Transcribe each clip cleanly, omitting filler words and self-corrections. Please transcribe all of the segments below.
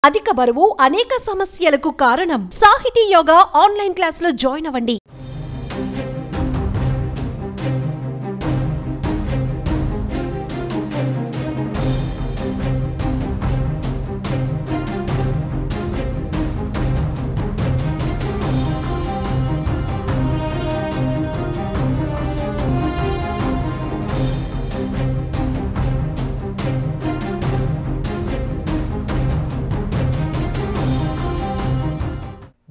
అధిక బరువు అనేక సమస్యలకు కారణం. సాహితీ యోగా ఆన్లైన్ క్లాసులో జాయిన్ అవ్వండి.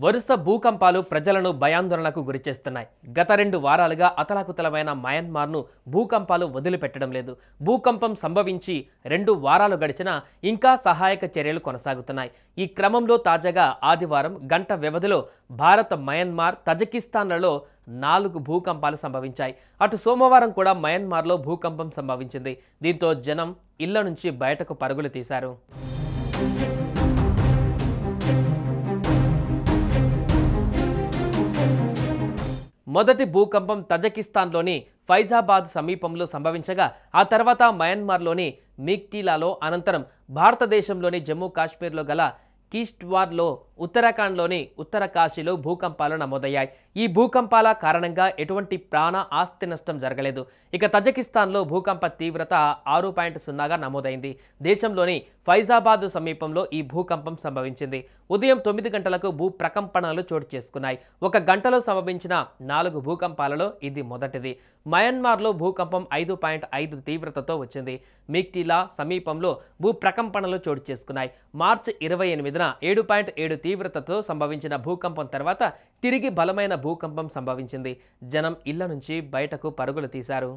వరుస భూకంపాలు ప్రజలను భయాందోళనకు గురిచేస్తున్నాయి. గత 2 వారాలుగా అతలాకుతలమైన మయన్మార్ను భూకంపాలు వదిలిపెట్టడం లేదు. భూకంపం సంభవించి 2 వారాలు గడిచినా ఇంకా సహాయక చర్యలు కొనసాగుతున్నాయి. ఈ క్రమంలో తాజాగా ఆదివారం గంట వ్యవధిలో భారత్, మయన్మార్, తజకిస్తాన్లలో 4 భూకంపాలు సంభవించాయి. అటు సోమవారం కూడా మయన్మార్లో భూకంపం సంభవించింది. దీంతో జనం ఇళ్ల నుంచి బయటకు పరుగులు తీశారు. మొదటి భూకంపం తజకిస్తాన్లోని ఫైజాబాద్ సమీపంలో సంభవించగా ఆ తర్వాత మయన్మార్లోని మిగ్టీలాలో, అనంతరం భారతదేశంలోని జమ్మూ కాశ్మీర్లో గల కిష్ట్వార్లో, ఉత్తరాఖండ్లోని ఉత్తరకాశీలో భూకంపాలు నమోదయ్యాయి. ఈ భూకంపాల కారణంగా ఎటువంటి ప్రాణ ఆస్తి నష్టం జరగలేదు. ఇక తజకిస్తాన్లో భూకంప తీవ్రత 6.0గా నమోదైంది. దేశంలోని ఫైజాబాద్ సమీపంలో ఈ భూకంపం సంభవించింది. ఉదయం 9 గంటలకు భూ ప్రకంపనలు చోటు చేసుకున్నాయి. 1 గంటలో సంభవించిన 4 భూకంపాలలో ఇది మొదటిది. మయన్మార్లో భూకంపం 5.5 తీవ్రతతో వచ్చింది. మిగ్టీలా సమీపంలో భూ ప్రకంపనలు చోటు చేసుకున్నాయి. మార్చి 28న 7.7 తీవ్రతతో సంభవించిన భూకంపం తర్వాత తిరిగి బలమైన భూకంపం సంభవించింది. జనం ఇళ్ల నుంచి బయటకు పరుగులు తీశారు.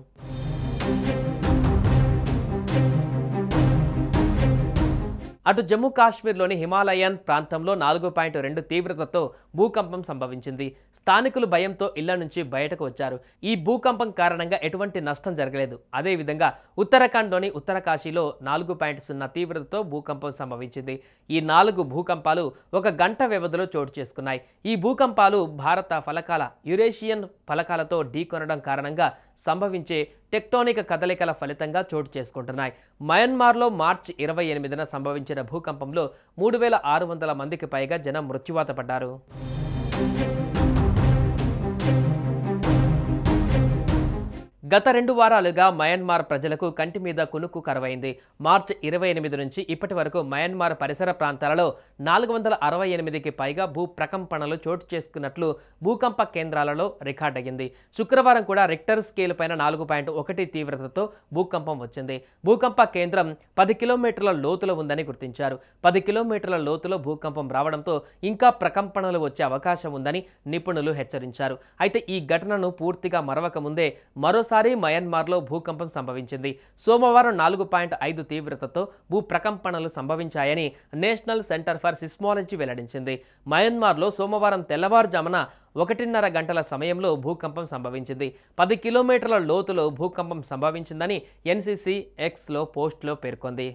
అటు జమ్మూ కాశ్మీర్లోని హిమాలయన్ ప్రాంతంలో 4.2 తీవ్రతతో భూకంపం సంభవించింది. స్థానికులు భయంతో ఇళ్ల నుంచి బయటకు వచ్చారు. ఈ భూకంపం కారణంగా ఎటువంటి నష్టం జరగలేదు. అదేవిధంగా ఉత్తరాఖండ్లోని ఉత్తరకాశీలో 4.0 తీవ్రతతో భూకంపం సంభవించింది. ఈ 4 భూకంపాలు 1 గంట వ్యవధిలో చోటు చేసుకున్నాయి. ఈ భూకంపాలు భారత ఫలకాల యురేషియన్ ఫలకాలతో ఢీకొనడం కారణంగా సంభవించే టెక్టోనిక్ కదలికల ఫలితంగా చోటు చేసుకుంటున్నాయి. మయన్మార్లో మార్చి 28న సంభవించిన భూకంపంలో 3600 మందికి పైగా జనం మృత్యువాత పడ్డారు. గత 2 వారాలుగా మయన్మార్ ప్రజలకు కంటి మీద కునుకు కరువైంది. మార్చి 28 నుంచి ఇప్పటి వరకు మయన్మార్ పరిసర ప్రాంతాలలో 468కి పైగా భూ ప్రకంపనలు చోటు చేసుకున్నట్లు భూకంప కేంద్రాలలో రికార్డయ్యింది. శుక్రవారం కూడా రిక్టర్ స్కేల్ పైన 4.1 తీవ్రతతో భూకంపం వచ్చింది. భూకంప కేంద్రం 10 కిలోమీటర్ల లోతులో ఉందని గుర్తించారు. 10 కిలోమీటర్ల లోతులో భూకంపం రావడంతో ఇంకా ప్రకంపనలు వచ్చే అవకాశం ఉందని నిపుణులు హెచ్చరించారు. అయితే ఈ ఘటనను పూర్తిగా మరవక ముందే మరోసారి మయన్మార్లో భూకంపం సంభవించింది. సోమవారం 4.5 తీవ్రతతో భూ ప్రకంపనలు సంభవించాయని నేషనల్ సెంటర్ ఫర్ సిస్మాలజీ వెల్లడించింది. మయన్మార్లో సోమవారం తెల్లవారుజామున 1:30 గంటల సమయంలో భూకంపం సంభవించింది. 10 కిలోమీటర్ల లోతులో భూకంపం సంభవించిందని ఎన్సీసీ ఎక్స్లో పోస్టులో పేర్కొంది.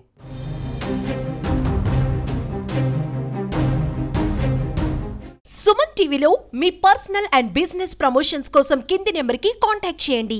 సుమన్ టీవీలో మీ పర్సనల్ అండ్ బిజినెస్ ప్రమోషన్స్ కోసం కింది నెంబర్కి కాంటాక్ట్ చేయండి.